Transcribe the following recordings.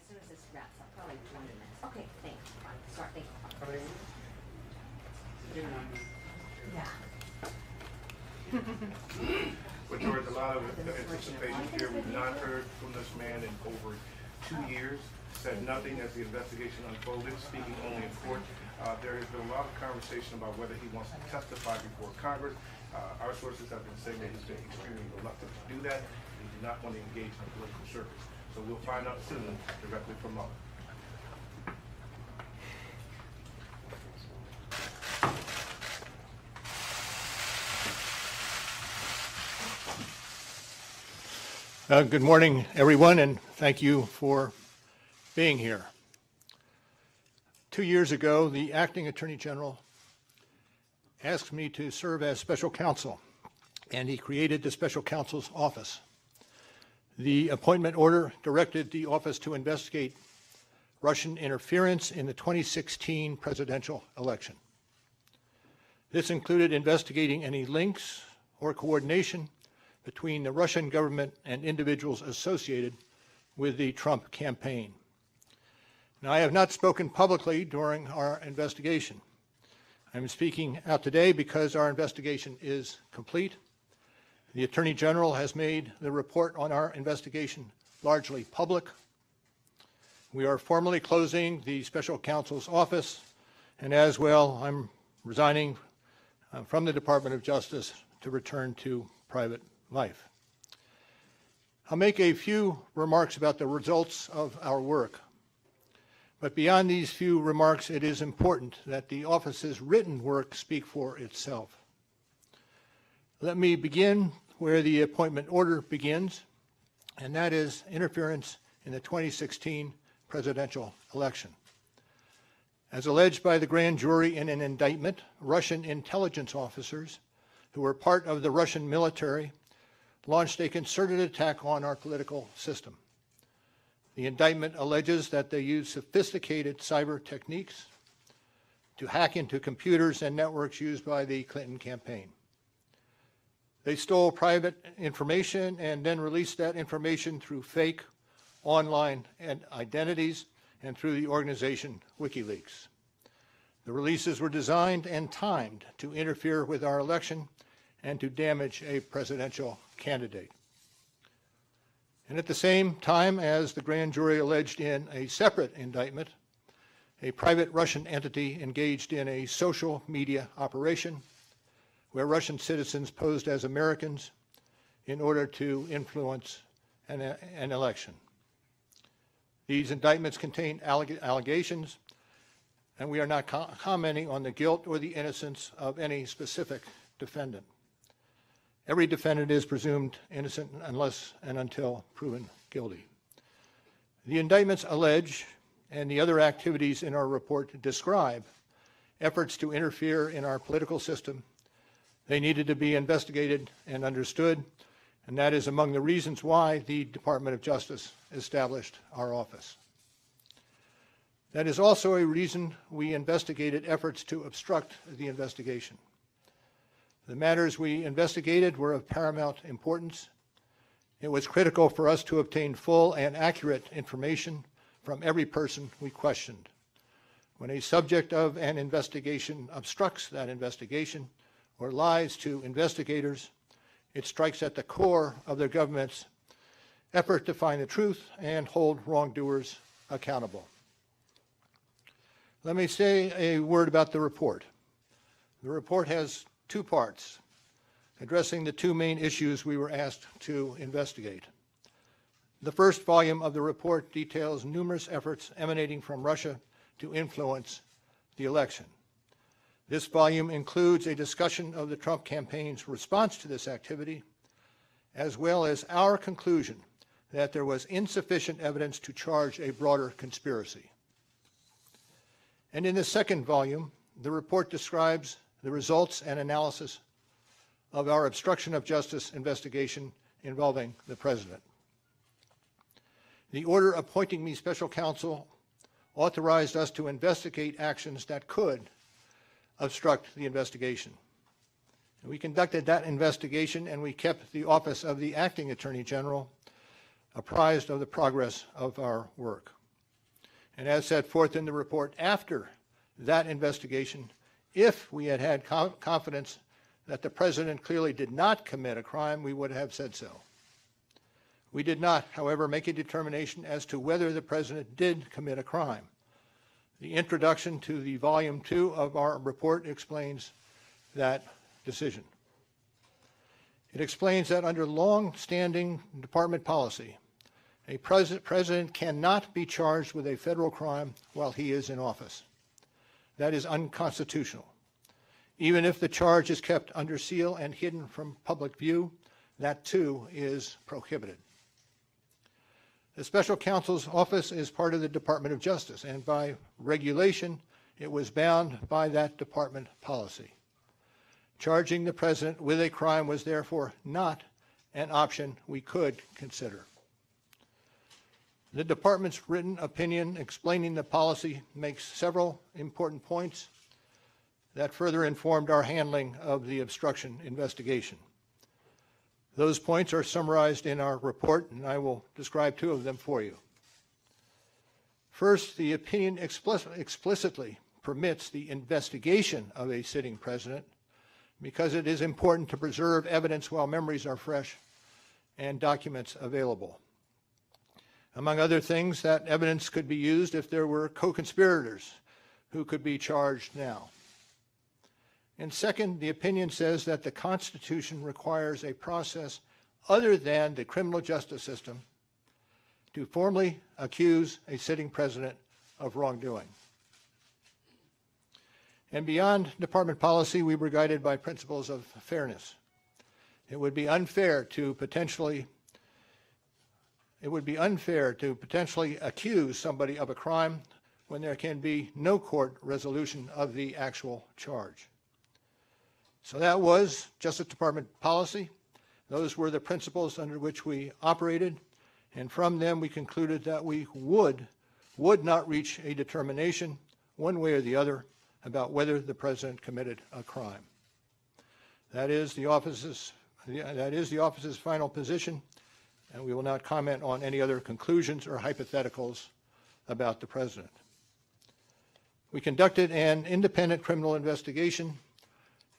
soon as this wraps up, probably 20 minutes. Okay, thanks. Fine. Start. Thank you. Yeah. But George, a lot of the anticipation here, we've not heard from this man in over 2 years, said nothing as the investigation unfolded, speaking only in court. There has been a lot of conversation about whether he wants to testify before Congress. Our sources have been saying that he's been extremely reluctant to do that. He does not want to engage in a political service. So we'll find out soon directly from Mueller. Good morning, everyone, and thank you for being here. 2 years ago, the acting Attorney General asked me to serve as special counsel, and he created the special counsel's office. The appointment order directed the office to investigate Russian interference in the 2016 presidential election. This included investigating any links or coordination between the Russian government and individuals associated with the Trump campaign. Now, I have not spoken publicly during our investigation. I'm speaking out today because our investigation is complete. The Attorney General has made the report on our investigation largely public. We are formally closing the special counsel's office, and as well, I'm resigning from the Department of Justice to return to private life. I'll make a few remarks about the results of our work. But beyond these few remarks, it is important that the office's written work speak for itself. Let me begin where the appointment order begins, and that is interference in the 2016 presidential election. As alleged by the grand jury in an indictment, Russian intelligence officers who were part of the Russian military launched a concerted attack on our political system. The indictment alleges that they used sophisticated cyber techniques to hack into computers and networks used by the Clinton campaign. They stole private information and then released that information through fake online identities and through the organization WikiLeaks. The releases were designed and timed to interfere with our election and to damage a presidential candidate. And at the same time, as the grand jury alleged in a separate indictment, a private Russian entity engaged in a social media operation where Russian citizens posed as Americans in order to influence an election. These indictments contain allegations, and we are not commenting on the guilt or the innocence of any specific defendant. Every defendant is presumed innocent unless and until proven guilty. The indictments allege, and the other activities in our report describe, efforts to interfere in our political system. They needed to be investigated and understood, and that is among the reasons why the Department of Justice established our office. That is also a reason we investigated efforts to obstruct the investigation. The matters we investigated were of paramount importance. It was critical for us to obtain full and accurate information from every person we questioned. When a subject of an investigation obstructs that investigation or lies to investigators, it strikes at the core of the government's effort to find the truth and hold wrongdoers accountable. Let me say a word about the report. The report has two parts, addressing the two main issues we were asked to investigate. The first volume of the report details numerous efforts emanating from Russia to influence the election. This volume includes a discussion of the Trump campaign's response to this activity, as well as our conclusion that there was insufficient evidence to charge a broader conspiracy. And in the second volume, the report describes the results and analysis of our obstruction of justice investigation involving the president. The order appointing me special counsel authorized us to investigate actions that could obstruct the investigation. And we conducted that investigation, and we kept the office of the acting Attorney General apprised of the progress of our work. And as set forth in the report after that investigation, if we had had confidence that the president clearly did not commit a crime, we would have said so. We did not, however, make a determination as to whether the president did commit a crime. The introduction to the volume 2 of our report explains that decision. It explains that under long-standing department policy, a president cannot be charged with a federal crime while he is in office. That is unconstitutional. Even if the charge is kept under seal and hidden from public view, that too is prohibited. The special counsel's office is part of the Department of Justice, and by regulation, it was bound by that department policy. Charging the president with a crime was therefore not an option we could consider. The department's written opinion explaining the policy makes several important points that further informed our handling of the obstruction investigation. Those points are summarized in our report, and I will describe 2 of them for you. First, the opinion explicitly permits the investigation of a sitting president because it is important to preserve evidence while memories are fresh and documents available. Among other things, that evidence could be used if there were co-conspirators who could be charged now. And second, the opinion says that the Constitution requires a process other than the criminal justice system to formally accuse a sitting president of wrongdoing. And beyond department policy, we were guided by principles of fairness. It would be unfair to potentially accuse somebody of a crime when there can be no court resolution of the actual charge. So that was Justice Department policy. Those were the principles under which we operated, and from them we concluded that we would not reach a determination one way or the other about whether the president committed a crime. That is the office's final position, and we will not comment on any other conclusions or hypotheticals about the president. We conducted an independent criminal investigation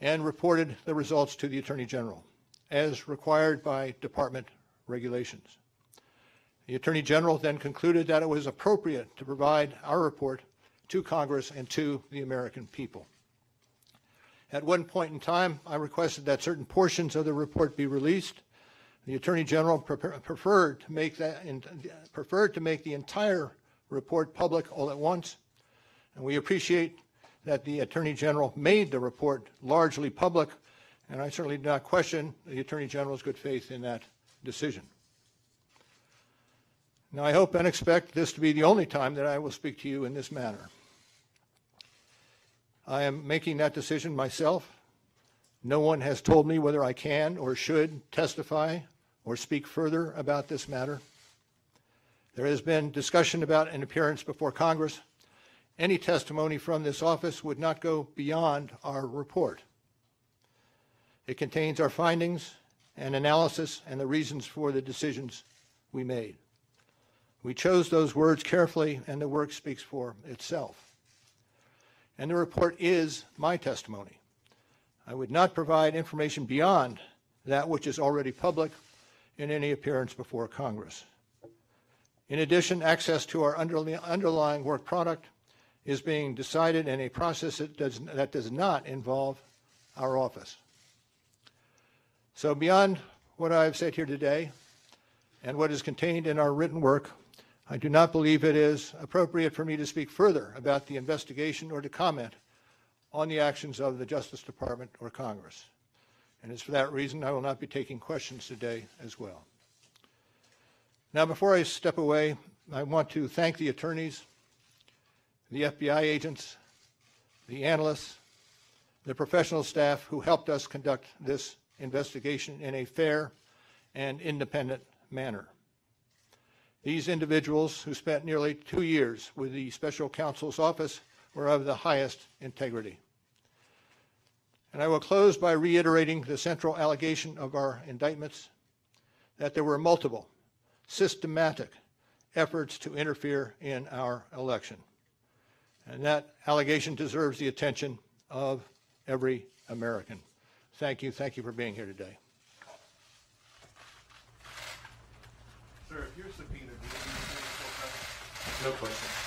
and reported the results to the Attorney General, as required by department regulations. The Attorney General then concluded that it was appropriate to provide our report to Congress and to the American people. At one point in time, I requested that certain portions of the report be released. The Attorney General preferred to make the entire report public all at once, and we appreciate that the Attorney General made the report largely public, and I certainly do not question the Attorney General's good faith in that decision. Now, I hope and expect this to be the only time that I will speak to you in this manner. I am making that decision myself. No one has told me whether I can or should testify or speak further about this matter. There has been discussion about an appearance before Congress. Any testimony from this office would not go beyond our report. It contains our findings and analysis and the reasons for the decisions we made. We chose those words carefully, and the work speaks for itself. And the report is my testimony. I would not provide information beyond that which is already public in any appearance before Congress. In addition, access to our underlying work product is being decided in a process that does not involve our office. So beyond what I've said here today and what is contained in our written work, I do not believe it is appropriate for me to speak further about the investigation or to comment on the actions of the Justice Department or Congress. And it's for that reason I will not be taking questions today as well. Now, before I step away, I want to thank the attorneys, the FBI agents, the analysts, the professional staff who helped us conduct this investigation in a fair and independent manner. These individuals, who spent nearly 2 years with the Special Counsel's office, were of the highest integrity. And I will close by reiterating the central allegation of our indictments, that there were multiple, systematic, efforts to interfere in our election. And that allegation deserves the attention of every American. Thank you. Thank you for being here today. Sir, if you're subpoenaed, do you still present? No question.